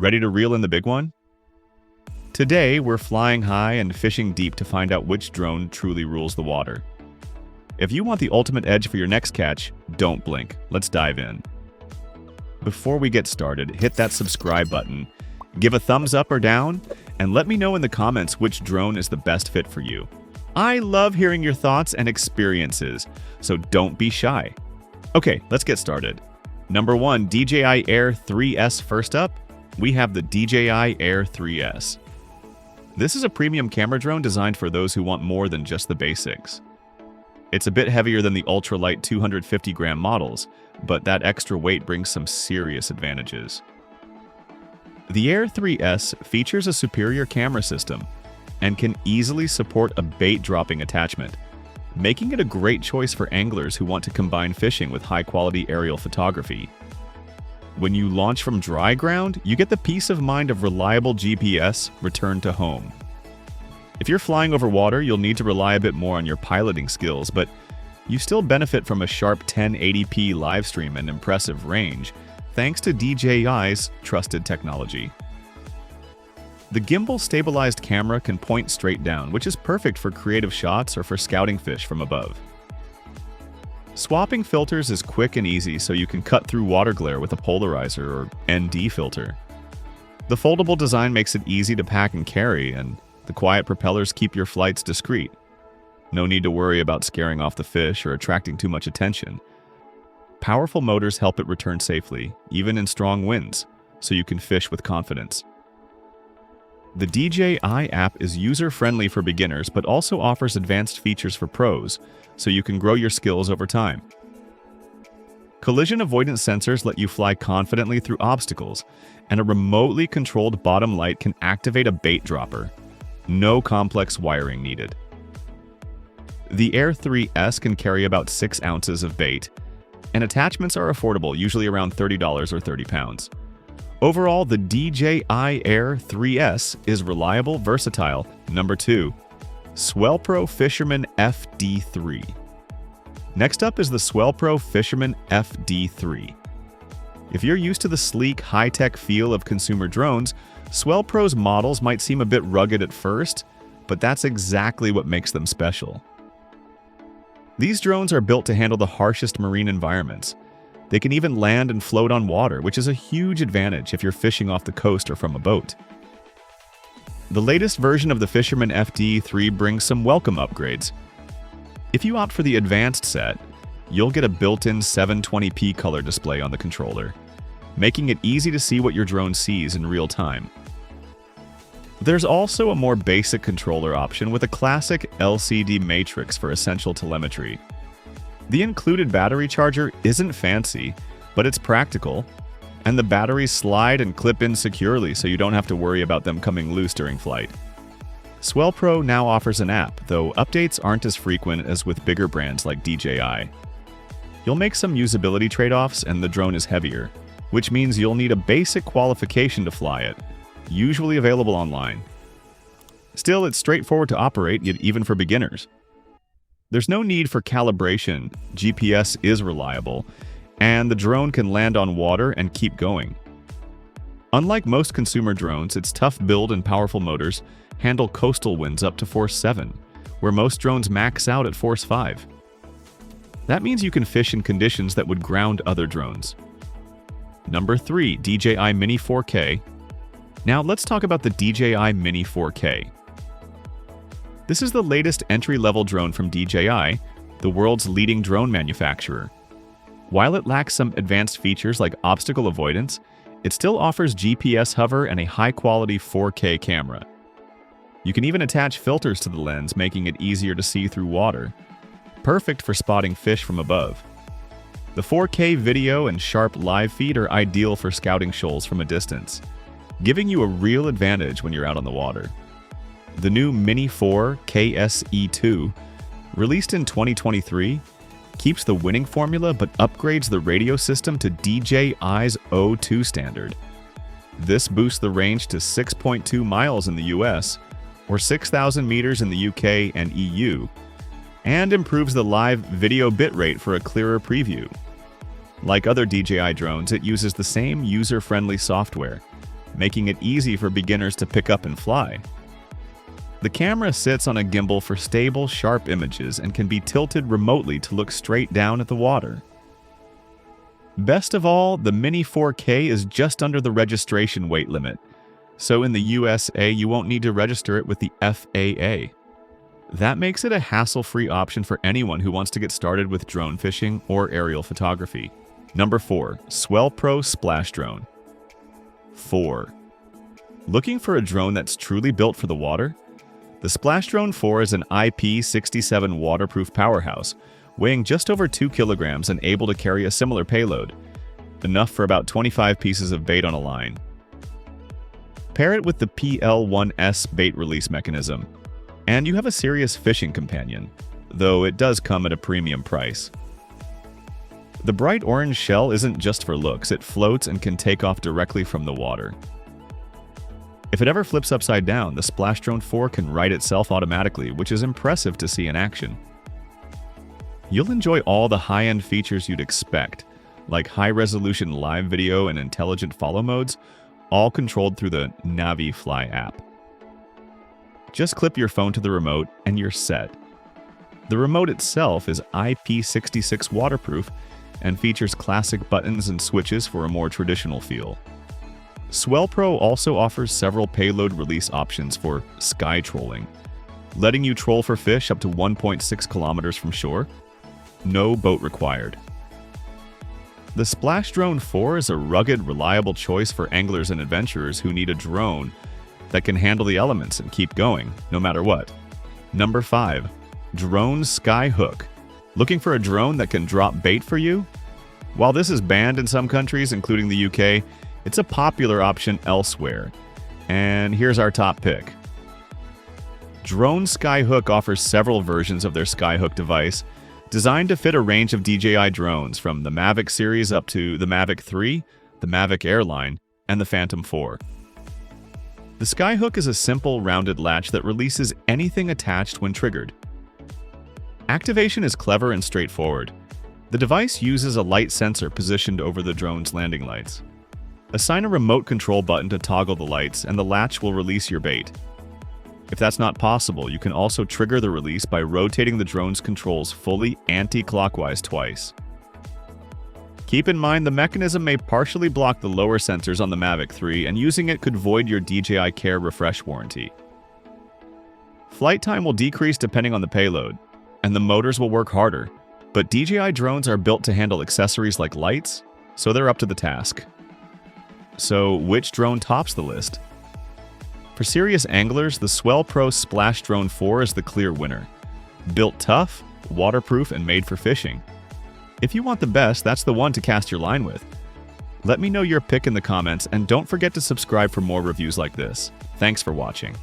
Ready to reel in the big one? Today, we're flying high and fishing deep to find out which drone truly rules the water. If you want the ultimate edge for your next catch, don't blink. Let's dive in. Before we get started, hit that subscribe button, give a thumbs up or down, and let me know in the comments which drone is the best fit for you. I love hearing your thoughts and experiences, so don't be shy. Okay, let's get started. Number 1, DJI Air 3S. First up, we have the DJI Air 3S. This is a premium camera drone designed for those who want more than just the basics. It's a bit heavier than the ultralight 250-gram models, but that extra weight brings some serious advantages. The Air 3S features a superior camera system and can easily support a bait-dropping attachment, making it a great choice for anglers who want to combine fishing with high-quality aerial photography. When you launch from dry ground, you get the peace of mind of reliable GPS return to home. If you're flying over water, you'll need to rely a bit more on your piloting skills, but you still benefit from a sharp 1080p live stream and impressive range, thanks to DJI's trusted technology. The gimbal-stabilized camera can point straight down, which is perfect for creative shots or for scouting fish from above. Swapping filters is quick and easy, so you can cut through water glare with a polarizer or ND filter. The foldable design makes it easy to pack and carry, and the quiet propellers keep your flights discreet. No need to worry about scaring off the fish or attracting too much attention. Powerful motors help it return safely, even in strong winds, so you can fish with confidence. The DJI app is user-friendly for beginners, but also offers advanced features for pros, so you can grow your skills over time. Collision avoidance sensors let you fly confidently through obstacles, and a remotely controlled bottom light can activate a bait dropper. No complex wiring needed. The Air 3S can carry about 6 ounces of bait, and attachments are affordable, usually around $30 or 30 pounds. Overall, the DJI Air 3S is reliable, versatile. Number 2, SwellPro Fisherman FD3. Next up is the SwellPro Fisherman FD3. If you're used to the sleek, high-tech feel of consumer drones, SwellPro's models might seem a bit rugged at first, but that's exactly what makes them special. These drones are built to handle the harshest marine environments. They can even land and float on water, which is a huge advantage if you're fishing off the coast or from a boat. The latest version of the Fisherman FD3 brings some welcome upgrades. If you opt for the advanced set, you'll get a built-in 720p color display on the controller, making it easy to see what your drone sees in real time. There's also a more basic controller option with a classic LCD matrix for essential telemetry. The included battery charger isn't fancy, but it's practical, and the batteries slide and clip in securely so you don't have to worry about them coming loose during flight. SwellPro now offers an app, though updates aren't as frequent as with bigger brands like DJI. You'll make some usability trade-offs, and the drone is heavier, which means you'll need a basic qualification to fly it, usually available online. Still, it's straightforward to operate, yet even for beginners. There's no need for calibration, GPS is reliable, and the drone can land on water and keep going. Unlike most consumer drones, its tough build and powerful motors handle coastal winds up to force 7, where most drones max out at force 5. That means you can fish in conditions that would ground other drones. Number 3, DJI Mini 4K. Now let's talk about the DJI Mini 4K. This is the latest entry-level drone from DJI, the world's leading drone manufacturer. While it lacks some advanced features like obstacle avoidance, it still offers GPS hover and a high-quality 4K camera. You can even attach filters to the lens, making it easier to see through water. Perfect for spotting fish from above. The 4K video and sharp live feed are ideal for scouting shoals from a distance, giving you a real advantage when you're out on the water. The new Mini 4 KSE2, released in 2023, keeps the winning formula but upgrades the radio system to DJI's O2 standard. This boosts the range to 6.2 miles in the US, or 6,000 meters in the UK and EU, and improves the live video bitrate for a clearer preview. Like other DJI drones, it uses the same user-friendly software, making it easy for beginners to pick up and fly. The camera sits on a gimbal for stable, sharp images and can be tilted remotely to look straight down at the water. Best of all, the Mini 4K is just under the registration weight limit, so in the USA you won't need to register it with the FAA. That makes it a hassle-free option for anyone who wants to get started with drone fishing or aerial photography. Number 4. SwellPro SplashDrone. 4. Looking for a drone that's truly built for the water? The SplashDrone 4 is an IP67 waterproof powerhouse, weighing just over 2 kilograms and able to carry a similar payload, enough for about 25 pieces of bait on a line. Pair it with the PL1S bait release mechanism, and you have a serious fishing companion, though it does come at a premium price. The bright orange shell isn't just for looks, it floats and can take off directly from the water. If it ever flips upside down, the SplashDrone 4 can right itself automatically, which is impressive to see in action. You'll enjoy all the high-end features you'd expect, like high-resolution live video and intelligent follow modes, all controlled through the NaviFly app. Just clip your phone to the remote and you're set. The remote itself is IP66 waterproof and features classic buttons and switches for a more traditional feel. SwellPro also offers several payload release options for sky trolling, letting you troll for fish up to 1.6 kilometers from shore. No boat required. The SplashDrone 4 is a rugged, reliable choice for anglers and adventurers who need a drone that can handle the elements and keep going, no matter what. Number 5. Drone Skyhook. Looking for a drone that can drop bait for you? While this is banned in some countries, including the UK, it's a popular option elsewhere. And here's our top pick. Drone Skyhook offers several versions of their Skyhook device, designed to fit a range of DJI drones from the Mavic series up to the Mavic 3, the Mavic Air line, and the Phantom 4. The Skyhook is a simple, rounded latch that releases anything attached when triggered. Activation is clever and straightforward. The device uses a light sensor positioned over the drone's landing lights. Assign a remote control button to toggle the lights, and the latch will release your bait. If that's not possible, you can also trigger the release by rotating the drone's controls fully anti-clockwise twice. Keep in mind the mechanism may partially block the lower sensors on the Mavic 3, and using it could void your DJI Care refresh warranty. Flight time will decrease depending on the payload, and the motors will work harder, but DJI drones are built to handle accessories like lights, so they're up to the task. So, which drone tops the list? For serious anglers, the SwellPro SplashDrone 4 is the clear winner. Built tough, waterproof, and made for fishing. If you want the best, that's the one to cast your line with. Let me know your pick in the comments, and don't forget to subscribe for more reviews like this. Thanks for watching.